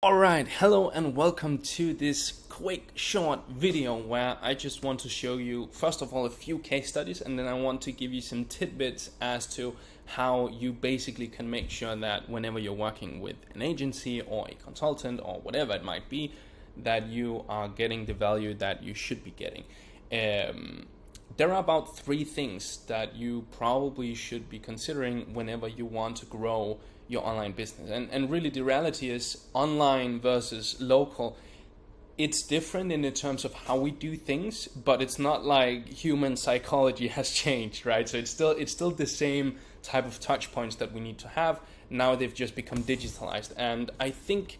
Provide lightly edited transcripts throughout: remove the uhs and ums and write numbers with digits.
Alright, hello and welcome to this quick short video where I just want to show you first of all a few case studies, and then I want to give you some tidbits as to how you basically can make sure that whenever you're working with an agency or a consultant or whatever it might be, that you are getting the value that you should be getting. There are about 3 things that you probably should be considering whenever you want to grow your online business. And really the reality is online versus local, it's different in the terms of how we do things, but it's not like human psychology has changed, right? So it's still the same type of touch points that we need to have. Now they've just become digitalized. And I think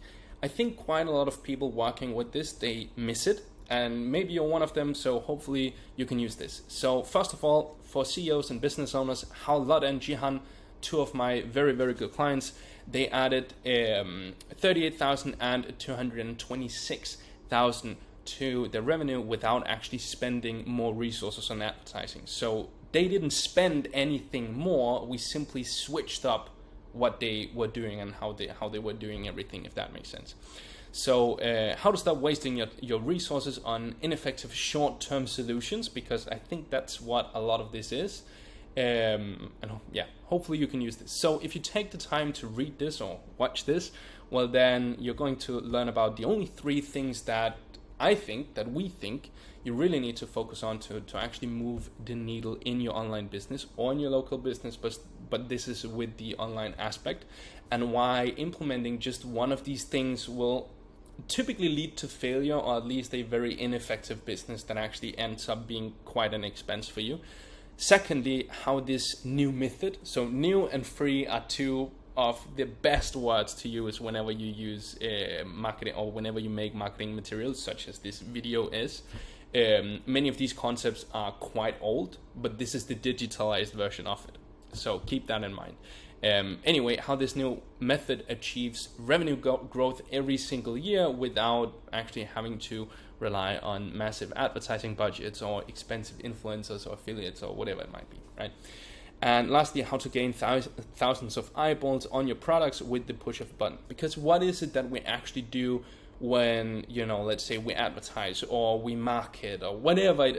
quite a lot of people working with this, they miss it. And maybe you're one of them, so hopefully you can use this. So first of all, for CEOs and business owners, Hal Lud and Jihan, 2 of my very, very good clients, they added 38,000 and 226,000 to their revenue without actually spending more resources on advertising. So they didn't spend anything more. We simply switched up what they were doing and how they were doing everything, if that makes sense. So how to stop wasting your resources on ineffective short-term solutions, because I think that's what a lot of this is. And yeah, hopefully you can use this. So if you take the time to read this or watch this, well, then you're going to learn about the only 3 things that we think you really need to focus on to actually move the needle in your online business or in your local business, but this is with the online aspect, and why implementing just one of these things will typically lead to failure, or at least a very ineffective business that actually ends up being quite an expense for you. Secondly, how this new method, so new and free are 2 of the best words to use whenever you use marketing or whenever you make marketing materials, such as this video is. Many of these concepts are quite old, but this is the digitalized version of it. So keep that in mind. Anyway, how this new method achieves revenue growth every single year without actually having to rely on massive advertising budgets or expensive influencers or affiliates or whatever it might be, right? And lastly, how to gain thousands of eyeballs on your products with the push of a button. Because what is it that we actually do when, let's say we advertise or we market or whatever,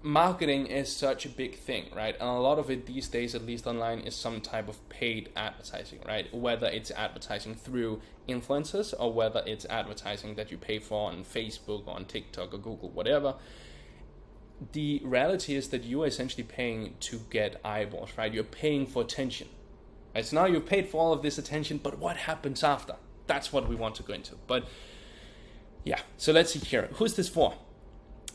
marketing is such a big thing, right? And a lot of it these days, at least online, is some type of paid advertising, right? Whether it's advertising through influencers or whether it's advertising that you pay for on Facebook or on TikTok or Google, whatever. The reality is that you are essentially paying to get eyeballs, right? You're paying for attention. Right? So now you've paid for all of this attention, but what happens after? That's what we want to go into. But yeah, so let's see here. Who's this for?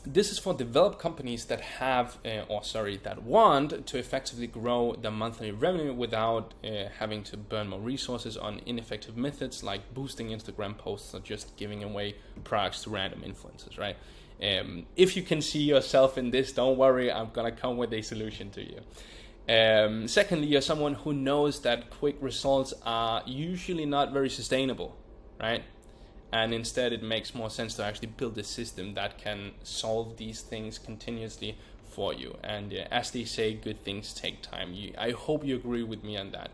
This is for developed companies that that want to effectively grow their monthly revenue without having to burn more resources on ineffective methods like boosting Instagram posts or just giving away products to random influencers, right? If you can see yourself in this, don't worry, I'm gonna come with a solution to you. Secondly, you're someone who knows that quick results are usually not very sustainable, right? And instead, it makes more sense to actually build a system that can solve these things continuously for you. And as they say, good things take time. I hope you agree with me on that.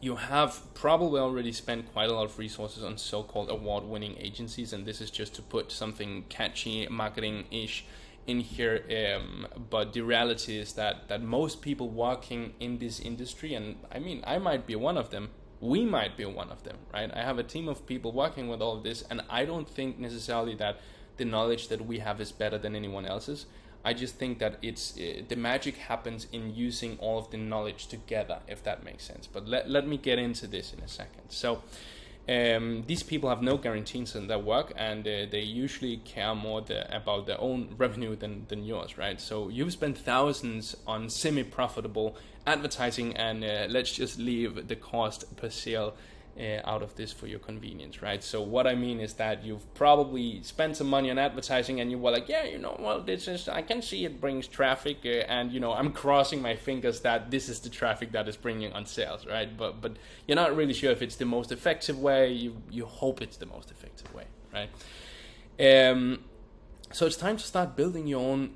You have probably already spent quite a lot of resources on so-called award-winning agencies, and this is just to put something catchy, marketing-ish in here. But the reality is that most people working in this industry, and I mean, I might be one of them, we might be one of them, right? I have a team of people working with all of this, and I don't think necessarily that the knowledge that we have is better than anyone else's. I just think that it's the magic happens in using all of the knowledge together, if that makes sense. But let me get into this in a second. So these people have no guarantees in their work, and they usually care more about their own revenue than yours, right? So you've spent thousands on semi-profitable advertising, and let's just leave the cost per sale out of this for your convenience, right? So what I mean is that you've probably spent some money on advertising and you were like, I can see it brings traffic, and I'm crossing my fingers that this is the traffic that is bringing on sales, right? But you're not really sure if it's the most effective way. You hope it's the most effective way, right? So it's time to start building your own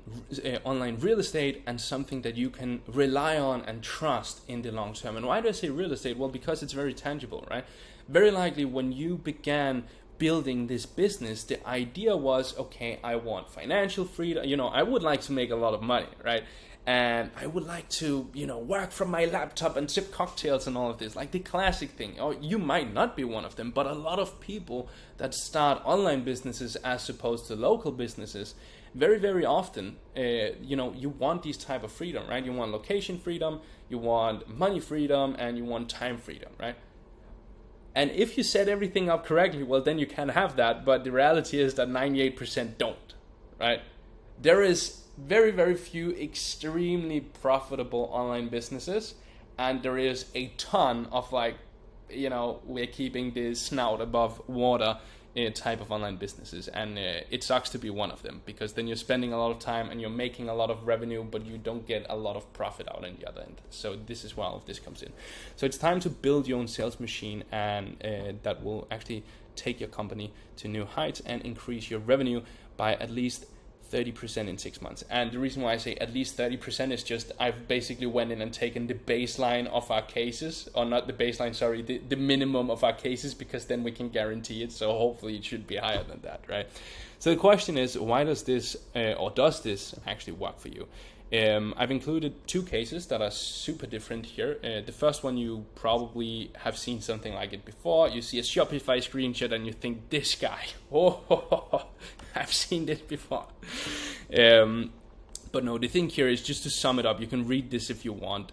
online real estate, and something that you can rely on and trust in the long term. And why do I say real estate? Well, because it's very tangible, right? very likely when you began building this business, the idea was, okay, I want financial freedom. I would like to make a lot of money, right? And I would like to, work from my laptop and sip cocktails and all of this, like the classic thing. Or you might not be one of them, but a lot of people that start online businesses as opposed to local businesses, very, very often, you want these type of freedom, right? You want location freedom, you want money freedom, and you want time freedom, right? And if you set everything up correctly, well, then you can have that. But the reality is that 98% don't, right? There is very, very few extremely profitable online businesses, and there is a ton of we're keeping the snout above water type of online businesses, and it sucks to be one of them, because then you're spending a lot of time and you're making a lot of revenue, but you don't get a lot of profit out on the other end. So this is where all of this comes in. So it's time to build your own sales machine, and that will actually take your company to new heights and increase your revenue by at least 30% in 6 months. And the reason why I say at least 30% is just I've basically went in and taken the baseline of our cases, or not the baseline, sorry, the minimum of our cases, because then we can guarantee it. So hopefully it should be higher than that, right? So the question is, why does this does this actually work for you? I've included 2 cases that are super different here. The first one, you probably have seen something like it before. You see a Shopify screenshot and you think, this guy, I've seen this before. But no, the thing here is, just to sum it up, you can read this if you want.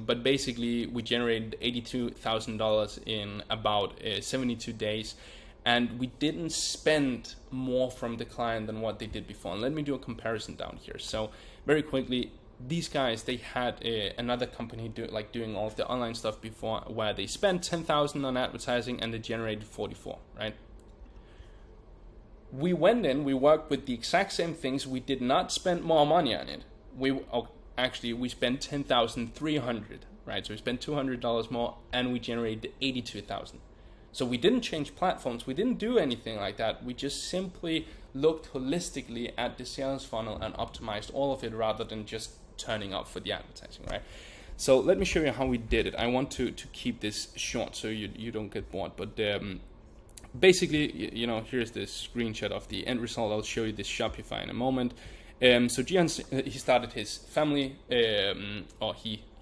But basically, we generated $82,000 in about 72 days. And we didn't spend more from the client than what they did before. And let me do a comparison down here. So very quickly, these guys, they had another company doing all of the online stuff before, where they spent $10,000 on advertising and they generated 44, right? We went in, we worked with the exact same things. We did not spend more money on it. We spent $10,300, right? So we spent $200 more, and we generated $82,000. So we didn't change platforms, we didn't do anything like that. We just simply looked holistically at the sales funnel and optimized all of it, rather than just turning up for the advertising, right? So let me show you how we did it. I want to keep this short so you don't get bored. But basically, here's this screenshot of the end result. I'll show you this Shopify in a moment. So Gian, he started his family,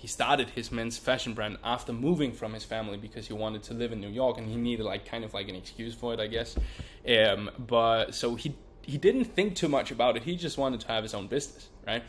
he started his men's fashion brand after moving from his family, because he wanted to live in New York and he needed kind of an excuse for it, I guess. But so he didn't think too much about it. He just wanted to have his own business, right?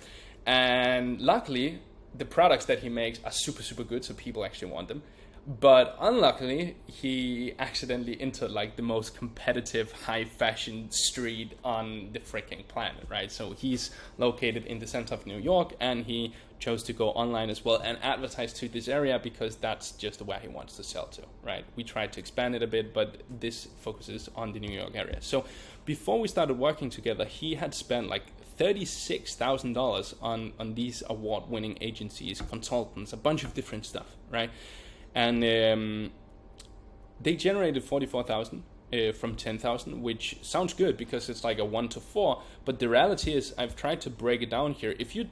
And luckily, the products that he makes are super, super good, so people actually want them. But unluckily, he accidentally entered the most competitive high fashion street on the freaking planet, right? So he's located in the center of New York, and he chose to go online as well and advertise to this area, because that's just where he wants to sell to, right? We tried to expand it a bit, but this focuses on the New York area. So before we started working together, he had spent $36,000 on these award-winning agencies, consultants, a bunch of different stuff, right? And they generated 44,000 from 10,000, which sounds good because it's a 1 to 4. But the reality is, I've tried to break it down here. If you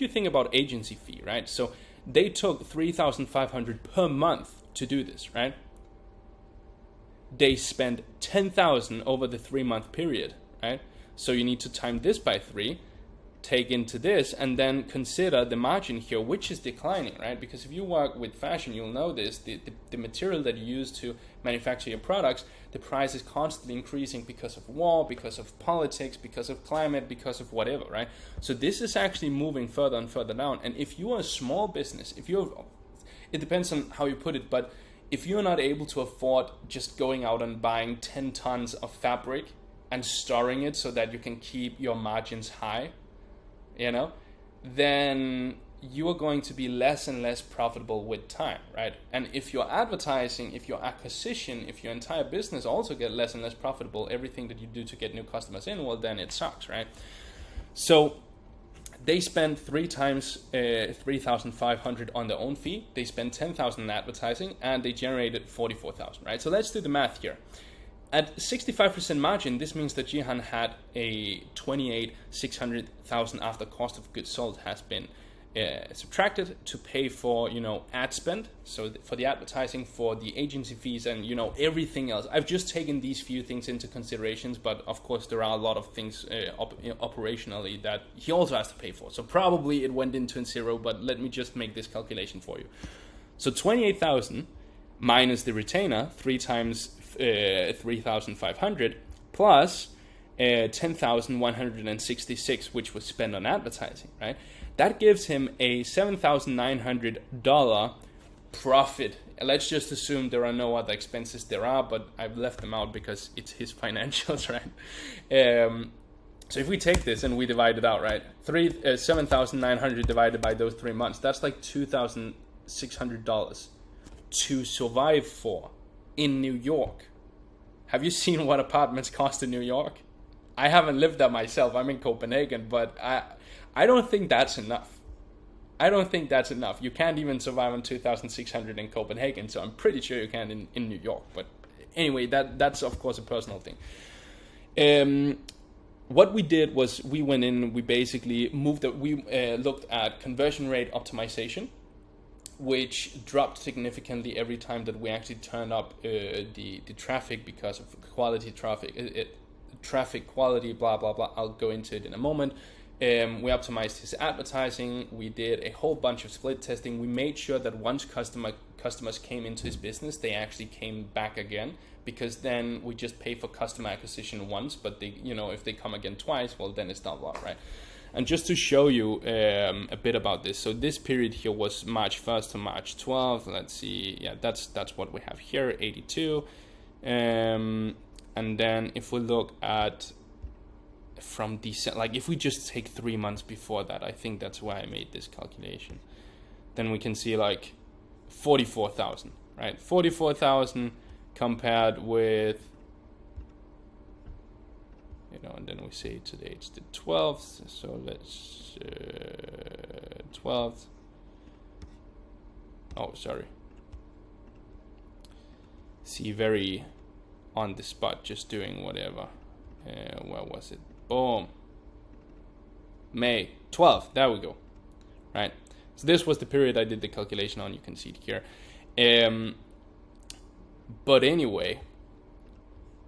think about agency fee, right? So they took 3,500 per month to do this, right? They spent 10,000 over the 3-month period, right? So you need to time this by 3. Take into this, and then consider the margin here, which is declining, right? Because if you work with fashion, you'll know this, the material that you use to manufacture your products, the price is constantly increasing because of war, because of politics, because of climate, because of whatever, right? So this is actually moving further and further down. And if you are a small business, it depends on how you put it, but if you're not able to afford just going out and buying 10 tons of fabric and storing it so that you can keep your margins high, then you are going to be less and less profitable with time, right? And if your advertising, if your acquisition, if your entire business also get less and less profitable, everything that you do to get new customers in, well, then it sucks, right? So they spend 3 times 3,500 on their own fee. They spend 10,000 in advertising, and they generated 44,000, right? So let's do the math here. At 65% margin, this means that Jihan had a $28,600 after cost of goods sold has been subtracted to pay for, ad spend, so for the advertising, for the agency fees, and everything else. I've just taken these few things into considerations, but of course there are a lot of things operationally that he also has to pay for. So probably it went into zero, but let me just make this calculation for you. So 28,000 minus the retainer, 3 times 3,500, plus 10,166, which was spent on advertising, right? That gives him a $7,900 profit. Let's just assume there are no other expenses. There are, but I've left them out because it's his financials, right? So if we take this and we divide it out, right? 7,900 divided by those 3 months, that's like $2,600 to survive for in New York. Have you seen what apartments cost in New York? I haven't lived there myself. I'm in Copenhagen, but I don't think that's enough. You can't even survive on 2,600 in Copenhagen, so I'm pretty sure you can in New York. But anyway, that's of course a personal thing. What we did was we went in, we basically looked at conversion rate optimization, which dropped significantly every time that we actually turned up the traffic because of quality traffic quality, blah blah blah. I'll go into it in a moment. We optimized his advertising. We did a whole bunch of split testing. We made sure that once customers came into his business, they actually came back again, because then we just pay for customer acquisition once, but they, if they come again twice, well, then it's not a lot, right? And just to show you a bit about this, so this period here was March 1st to March 12th. Let's see, yeah, that's what we have here, 82. And then if we look at from December, like if we just take 3 months before that, I think that's why I made this calculation, then we can see like 44,000, right? 44,000 compared with, and then we say today it's the 12th, so let's 12th. Oh, sorry. See, very on the spot, just doing whatever. Where was it? Boom. May 12th. There we go. Right. So this was the period I did the calculation on. You can see it here. But anyway,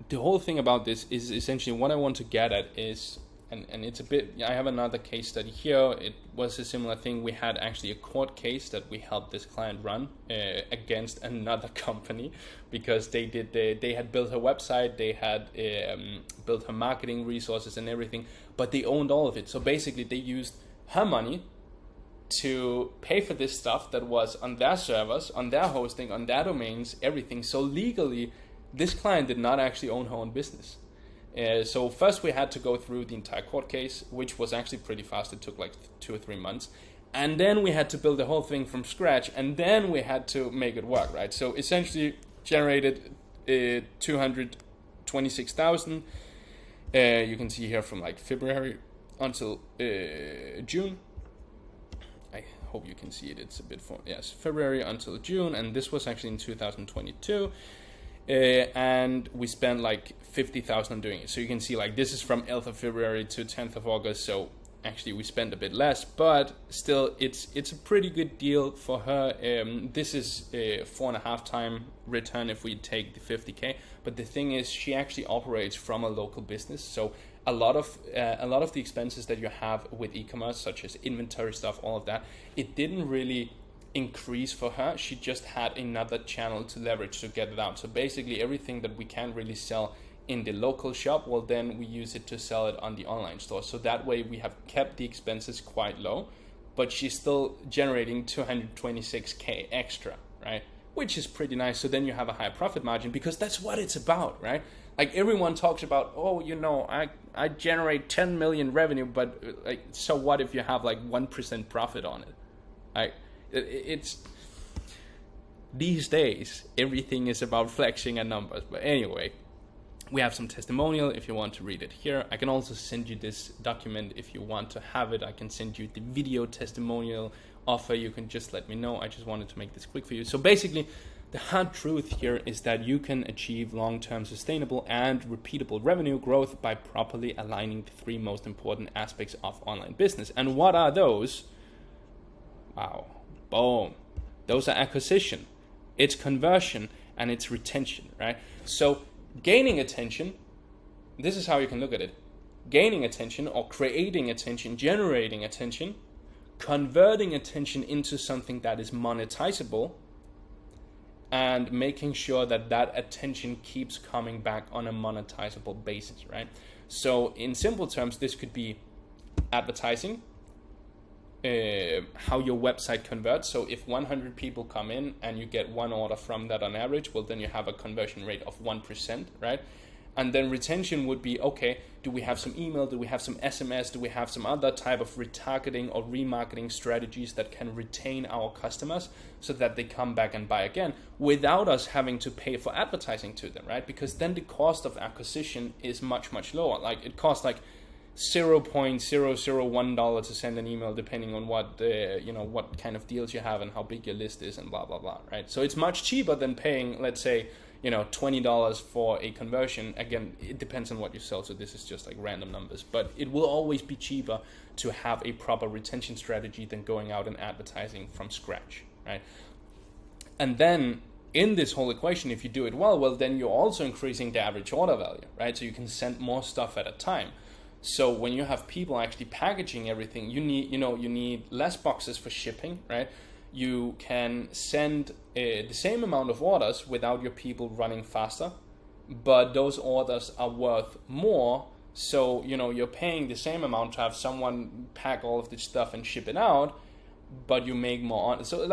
the whole thing about this is essentially what I want to get at is, and it's a bit, I have another case study here. It was a similar thing. We had actually a court case that we helped this client run against another company, because they had built her website, they had built her marketing resources and everything, but they owned all of it. So basically they used her money to pay for this stuff that was on their servers, on their hosting, on their domains, everything. So legally, this client did not actually own her own business. So first we had to go through the entire court case, which was actually pretty fast. It took like 2 or 3 months. And then we had to build the whole thing from scratch, and then we had to make it work, right? So essentially generated 226,000. You can see here from like February until June. I hope you can see it. It's a bit yes, February until June, and this was actually in 2022. And we spent like 50,000 on doing it. So you can see like this is from 11th of February to 10th of August. So actually we spent a bit less, but still it's a pretty good deal for her. This is a 4.5 time return if we take the 50K. But the thing is, she actually operates from a local business. So a lot of the expenses that you have with e-commerce, such as inventory stuff, all of that, it didn't really increase for her. She just had another channel to leverage to get it out. So basically everything that we can't really sell in the local shop, well, then we use it to sell it on the online store. So that way we have kept the expenses quite low, but she's still generating 226K extra, right? Which is pretty nice. So then you have a higher profit margin, because that's what it's about, right? Like everyone talks about, oh, I generate 10 million revenue, but like, so what if you have like 1% profit on it? Like, it's these days everything is about flexing and numbers. But anyway, we have some testimonial if you want to read it here. I can also send you this document if you want to have it. I can send you the video testimonial offer. You can just let me know. I just wanted to make this quick for you. So basically the hard truth here is that you can achieve long-term sustainable and repeatable revenue growth by properly aligning the 3 most important aspects of online business. And what are those? Wow. Boom. Those are acquisition. It's conversion and it's retention, right? So gaining attention, this is how you can look at it. Gaining attention or creating attention, generating attention, converting attention into something that is monetizable, and making sure that that attention keeps coming back on a monetizable basis, right? So in simple terms, this could be advertising, how your website converts. So if 100 people come in and you get one order from that on average, well, then you have a conversion rate of 1%, right? And then retention would be, okay, do we have some email? Do we have some SMS? Do we have some other type of retargeting or remarketing strategies that can retain our customers so that they come back and buy again without us having to pay for advertising to them, right? Because then the cost of acquisition is much, much lower. Like it costs like $0.001 to send an email, depending on what what kind of deals you have and how big your list is and blah, blah, blah, right? So it's much cheaper than paying, let's say, $20 for a conversion. Again, it depends on what you sell, so this is just like random numbers, but it will always be cheaper to have a proper retention strategy than going out and advertising from scratch, right? And then in this whole equation, if you do it well, then you're also increasing the average order value, right? So you can send more stuff at a time. So when you have people actually packaging everything, you need less boxes for shipping, right? You can send the same amount of orders without your people running faster, but those orders are worth more. So, you're paying the same amount to have someone pack all of this stuff and ship it out, but you make more on. So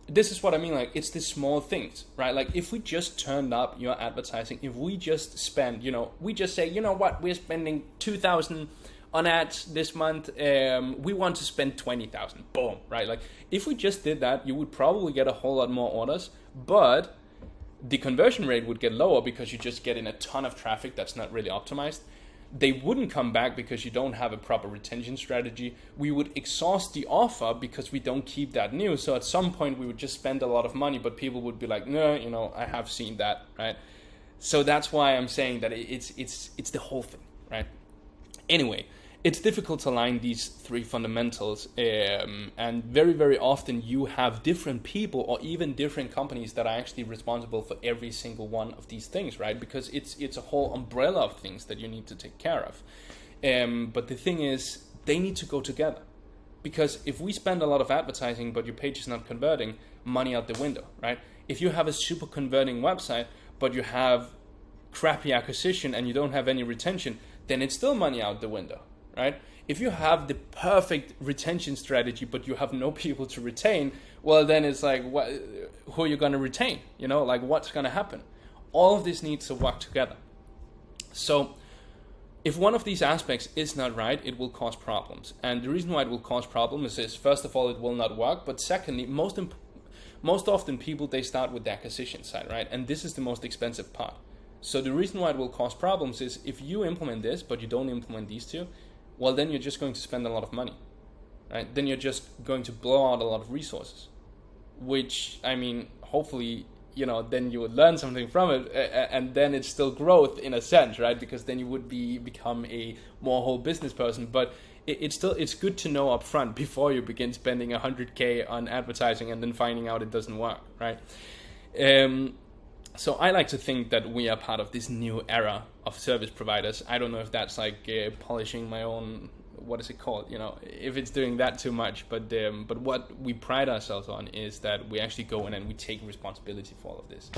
this is what I mean. Like, it's the small things, right? Like, if we just turned up your advertising, if we just spend, we just say, we're spending 2,000 on ads this month, we want to spend 20,000. Boom, right? Like, if we just did that, you would probably get a whole lot more orders, but the conversion rate would get lower because you just get in a ton of traffic that's not really optimized. They wouldn't come back because you don't have a proper retention strategy. We would exhaust the offer because we don't keep that new. So at some point we would just spend a lot of money, but people would be like, no, I have seen that, right? So that's why I'm saying that it's the whole thing, right? Anyway, it's difficult to align these three fundamentals, and very, very often you have different people or even different companies that are actually responsible for every single one of these things, right? Because it's a whole umbrella of things that you need to take care of. But the thing is, they need to go together. Because if we spend a lot of advertising but your page is not converting, money out the window, right? If you have a super converting website but you have crappy acquisition and you don't have any retention, then it's still money out the window. Right? If you have the perfect retention strategy, but you have no people to retain, well, then it's like, who are you going to retain? What's going to happen? All of this needs to work together. So if one of these aspects is not right, it will cause problems. And the reason why it will cause problems is, first of all, it will not work. But secondly, most often people, they start with the acquisition side, right? And this is the most expensive part. So the reason why it will cause problems is if you implement this, but you don't implement these two, well, then you're just going to spend a lot of money, right? Then you're just going to blow out a lot of resources, which, hopefully, then you would learn something from it, and then it's still growth in a sense, right? Because then you would become a more whole business person. But it's good to know up front before you begin spending $100K on advertising and then finding out it doesn't work, right? So I like to think that we are part of this new era of service providers. I don't know if that's like polishing my own, what is it called? If it's doing that too much. But what we pride ourselves on is that we actually go in and we take responsibility for all of this.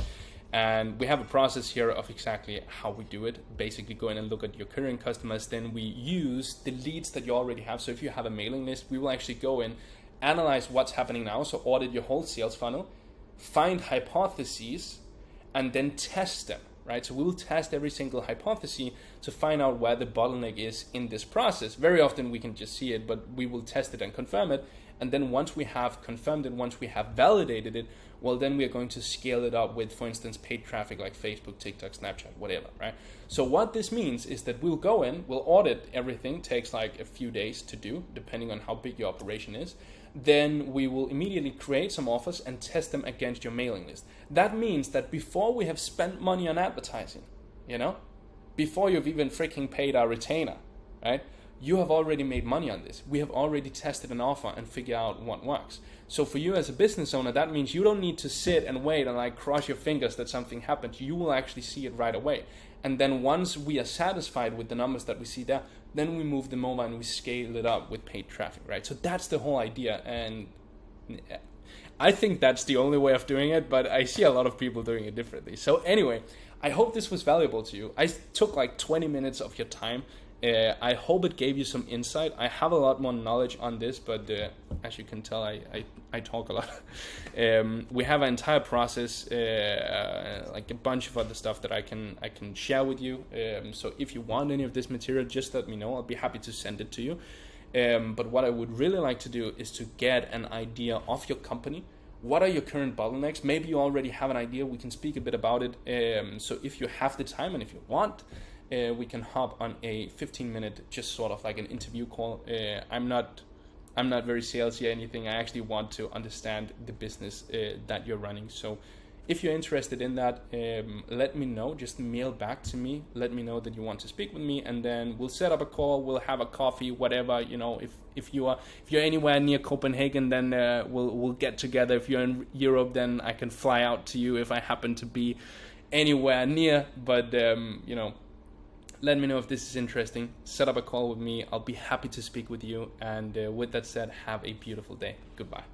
And we have a process here of exactly how we do it. Basically go in and look at your current customers. Then we use the leads that you already have. So if you have a mailing list, we will actually go in, analyze what's happening now. So audit your whole sales funnel, find hypotheses, and then test them, right? So we will test every single hypothesis to find out where the bottleneck is in this process. Very often we can just see it, but we will test it and confirm it. And then once we have confirmed it, once we have validated it, well, then we are going to scale it up with, for instance, paid traffic like Facebook, TikTok, Snapchat, whatever, right? So what this means is that we'll go in, we'll audit everything, takes like a few days to do, depending on how big your operation is. Then we will immediately create some offers and test them against your mailing list. That means that before we have spent money on advertising, before you've even freaking paid our retainer, right? you have already made money on this. We have already tested an offer and figured out what works. So for you as a business owner, that means you don't need to sit and wait and like cross your fingers that something happens. You will actually see it right away. And then once we are satisfied with the numbers that we see there, then we move them over and we scale it up with paid traffic, right? So that's the whole idea. And I think that's the only way of doing it, but I see a lot of people doing it differently. So anyway, I hope this was valuable to you. I took like 20 minutes of your time. I hope it gave you some insight. I have a lot more knowledge on this, but as you can tell, I talk a lot. We have an entire process, like a bunch of other stuff that I can share with you. So if you want any of this material, just let me know. I'll be happy to send it to you. But what I would really like to do is to get an idea of your company. What are your current bottlenecks? Maybe you already have an idea. We can speak a bit about it. So if you have the time and if you want, we can hop on a 15-minute, just sort of like an interview call. I'm not very salesy or anything. I actually want to understand the business that you're running. So if you're interested in that, let me know. Just mail back to me. Let me know that you want to speak with me, and then we'll set up a call. We'll have a coffee, whatever. You know, if you're anywhere near Copenhagen, then we'll get together. If you're in Europe, then I can fly out to you if I happen to be anywhere near. But you know, let me know if this is interesting. Set up a call with me. I'll be happy to speak with you. And with that said, have a beautiful day. Goodbye.